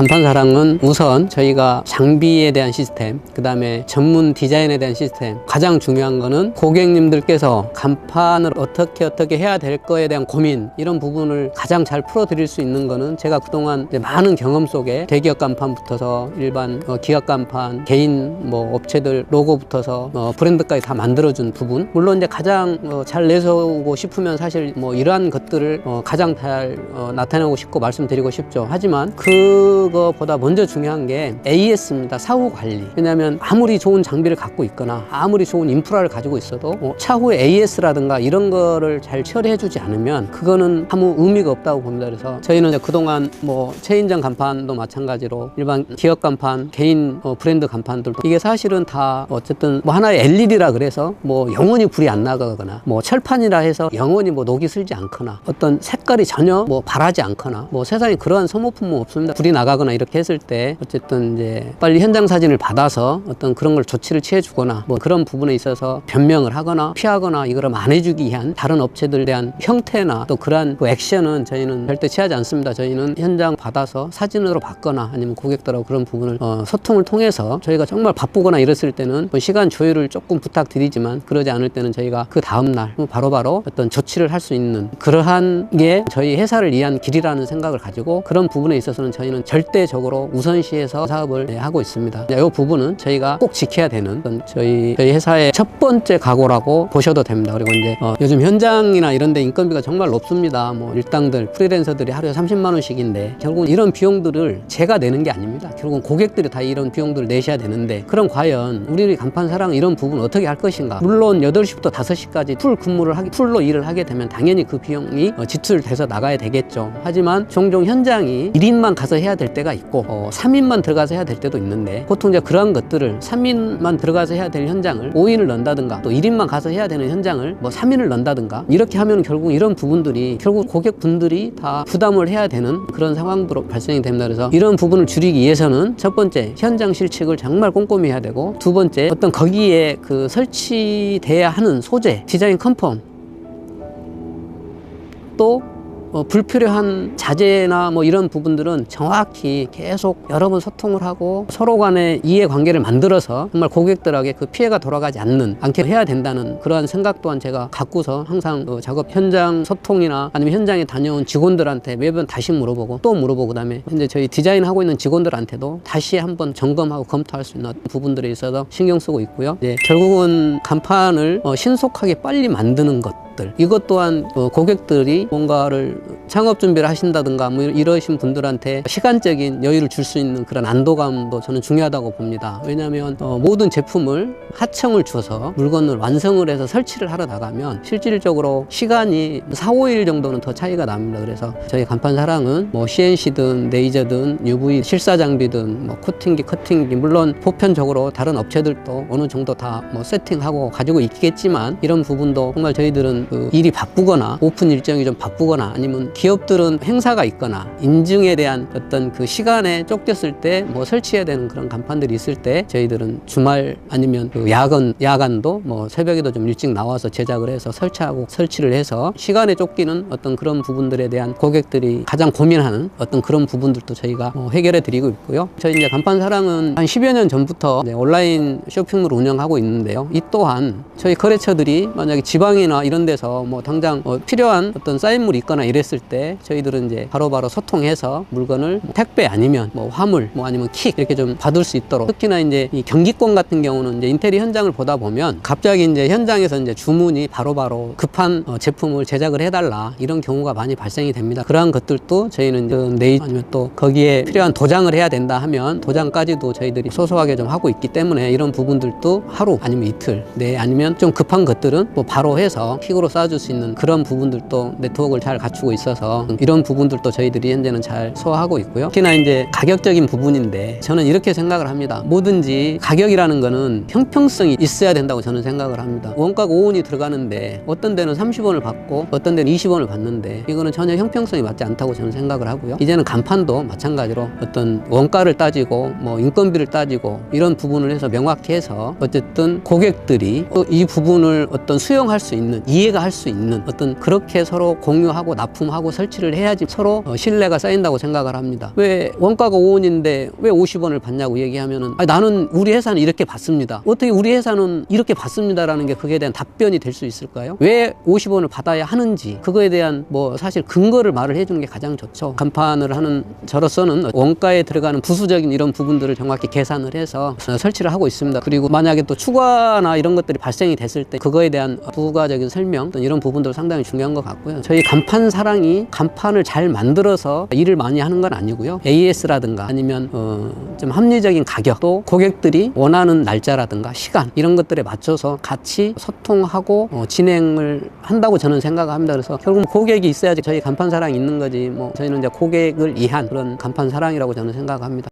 간판사랑은 우선 저희가 장비에 대한 시스템, 그 다음에 전문 디자인에 대한 시스템, 가장 중요한 거는 고객님들께서 간판을 어떻게 해야 될 거에 대한 고민, 이런 부분을 가장 잘 풀어드릴 수 있는 거는 제가 그동안 많은 경험 속에 대기업 간판부터서 일반 기업 간판, 개인 업체들 로고부터서 브랜드까지 다 만들어준 부분, 물론 이제 가장 잘 내세우고 싶으면 사실 이러한 것들을 가장 잘 나타내고 싶고 말씀드리고 싶죠. 하지만 그거보다 먼저 중요한 게 AS입니다. 사후 관리. 왜냐하면 아무리 좋은 장비를 갖고 있거나 아무리 좋은 인프라를 가지고 있어도 차후에 AS라든가 이런 거를 잘 처리해 주지 않으면 그거는 아무 의미가 없다고 봅니다. 그래서 저희는 이제 그동안 체인점 간판도 마찬가지로 일반 기업 간판, 개인 브랜드 간판들도 이게 사실은 다 어쨌든 하나의 LED라 그래서 영원히 불이 안 나가거나 철판이라 해서 영원히 녹이 슬지 않거나 어떤 색깔이 전혀 바라지 않거나 세상에 그러한 소모품은 없습니다. 불이 나가거나 이렇게 했을 때 어쨌든 이제 빨리 현장 사진을 받아서 어떤 그런 걸 조치를 취해 주거나 그런 부분에 있어서 변명을 하거나 피하거나 이걸 안 해주기 위한 다른 업체들에 대한 형태나 또 그러한 액션은 저희는 절대 취하지 않습니다. 저희는 현장 받아서 사진으로 받거나 아니면 고객들하고 그런 부분을 소통을 통해서 저희가 정말 바쁘거나 이랬을 때는 시간 조율을 조금 부탁드리지만 그러지 않을 때는 저희가 그 다음날 바로바로 어떤 조치를 할 수 있는 그러한 게 저희 회사를 위한 길이라는 생각을 가지고 그런 부분에 있어서는 저희는 절대적으로 우선시해서 사업을 하고 있습니다. 이 부분은 저희가 꼭 지켜야 되는 저희 회사의 첫 번째 각오라고 보셔도 됩니다. 그리고 이제 요즘 현장이나 이런 데 인건비가 정말 높습니다. 일당들, 프리랜서들이 하루에 30만 원씩인데 결국은 이런 비용들을 제가 내는 게 아닙니다. 결국은 고객들이 다 이런 비용들을 내셔야 되는데 그럼 과연 우리 간판사랑 이런 부분 어떻게 할 것인가? 물론 8시부터 5시까지 풀로 일을 하게 되면 당연히 그 비용이 지출돼서 나가야 되겠죠. 하지만 종종 현장이 1인만 가서 해야 될 때가 있고 3인만 들어가서 해야 될 때도 있는데 보통 이제 그러한 것들을 3인만 들어가서 해야 될 현장을 5인을 넣는다든가 또 1인만 가서 해야 되는 현장을 3인을 넣는다든가 이렇게 하면 결국 이런 부분들이 결국 고객분들이 다 부담을 해야 되는 그런 상황도 발생이 됩니다. 그래서 이런 부분을 줄이기 위해서는 첫 번째 현장 실측을 정말 꼼꼼히 해야 되고 두 번째 어떤 거기에 그 설치돼야 하는 소재, 디자인 컨펌 또 불필요한 자재나 이런 부분들은 정확히 계속 여러 번 소통을 하고 서로 간의 이해관계를 만들어서 정말 고객들에게 그 피해가 돌아가지 않게 해야 된다는 그러한 생각 또한 제가 갖고서 항상 작업 현장 소통이나 아니면 현장에 다녀온 직원들한테 매번 다시 물어보고 또 물어보고 그다음에 현재 저희 디자인하고 있는 직원들한테도 다시 한번 점검하고 검토할 수 있는 부분들에 있어서 신경 쓰고 있고요. 결국은 간판을 신속하게 빨리 만드는 것 이것 또한 고객들이 뭔가를 창업 준비를 하신다든가 이러신 분들한테 시간적인 여유를 줄 수 있는 그런 안도감도 저는 중요하다고 봅니다. 왜냐하면 모든 제품을 하청을 줘서 물건을 완성을 해서 설치를 하러 나가면 실질적으로 시간이 4, 5일 정도는 더 차이가 납니다. 그래서 저희 간판사랑은 CNC든 레이저든 UV 실사 장비든 코팅기, 커팅기 물론 보편적으로 다른 업체들도 어느 정도 다 세팅하고 가지고 있겠지만 이런 부분도 정말 저희들은 일이 바쁘거나 오픈 일정이 좀 바쁘거나 아니면 기업들은 행사가 있거나 인증에 대한 어떤 그 시간에 쫓겼을 때 설치해야 되는 그런 간판들이 있을 때 저희들은 주말 아니면 야간도 새벽에도 좀 일찍 나와서 제작을 해서 설치를 해서 시간에 쫓기는 어떤 그런 부분들에 대한 고객들이 가장 고민하는 어떤 그런 부분들도 저희가 해결해 드리고 있고요. 저희 이제 간판사랑은 한 10여 년 전부터 온라인 쇼핑몰을 운영하고 있는데요. 이 또한 저희 거래처들이 만약에 지방이나 이런 데서 당장 필요한 어떤 사인물이 있거나 이랬을 때 저희들은 이제 바로바로 소통해서 물건을 택배 아니면 화물 아니면 킥 이렇게 좀 받을 수 있도록 특히나 이제 이 경기권 같은 경우는 이제 인테리어 현장을 보다 보면 갑자기 이제 현장에서 이제 주문이 바로바로 급한 제품을 제작을 해달라 이런 경우가 많이 발생이 됩니다. 그러한 것들도 저희는 내일 아니면 또 거기에 필요한 도장을 해야 된다 하면 도장까지도 저희들이 소소하게 좀 하고 있기 때문에 이런 부분들도 하루 아니면 이틀 아니면 좀 급한 것들은 바로 해서 킥으로 쌓아줄 수 있는 그런 부분들도 네트워크를 잘 갖추고 있어서 이런 부분들도 저희들이 현재는 잘 소화하고 있고요. 특히나 이제 가격적인 부분인데 저는 이렇게 생각을 합니다. 뭐든지 가격이라는 거는 형평성이 있어야 된다고 저는 생각을 합니다. 원가가 5원이 들어가는데 어떤 데는 30원을 받고 어떤 데는 20원을 받는데 이거는 전혀 형평성이 맞지 않다고 저는 생각을 하고요. 이제는 간판도 마찬가지로 어떤 원가를 따지고 인건비를 따지고 이런 부분을 해서 명확히 해서 어쨌든 고객들이 이 부분을 어떤 수용할 수 있는 이해가 할 수 있는 어떤 그렇게 서로 공유하고 납품 납품하고 설치를 해야지 서로 신뢰가 쌓인다고 생각을 합니다. 왜 원가가 5원인데 왜 50원을 받냐고 얘기하면은 나는 우리 회사는 이렇게 받습니다. 어떻게 우리 회사는 이렇게 받습니다라는 게 그거에 대한 답변이 될 수 있을까요? 왜 50원을 받아야 하는지 그거에 대한 뭐 사실 근거를 말을 해주는 게 가장 좋죠. 간판을 하는 저로서는 원가에 들어가는 부수적인 이런 부분들을 정확히 계산을 해서 설치를 하고 있습니다. 그리고 만약에 또 추가나 이런 것들이 발생이 됐을 때 그거에 대한 부가적인 설명 이런 부분도 상당히 중요한 것 같고요. 저희 간판 사랑이 간판을 잘 만들어서 일을 많이 하는 건 아니고요. AS라든가 아니면 좀 합리적인 가격 또 고객들이 원하는 날짜라든가 시간 이런 것들에 맞춰서 같이 소통하고 진행을 한다고 저는 생각합니다. 그래서 결국 고객이 있어야지 저희 간판 사랑이 있는 거지 뭐 저희는 이제 고객을 위한 그런 간판 사랑이라고 저는 생각합니다.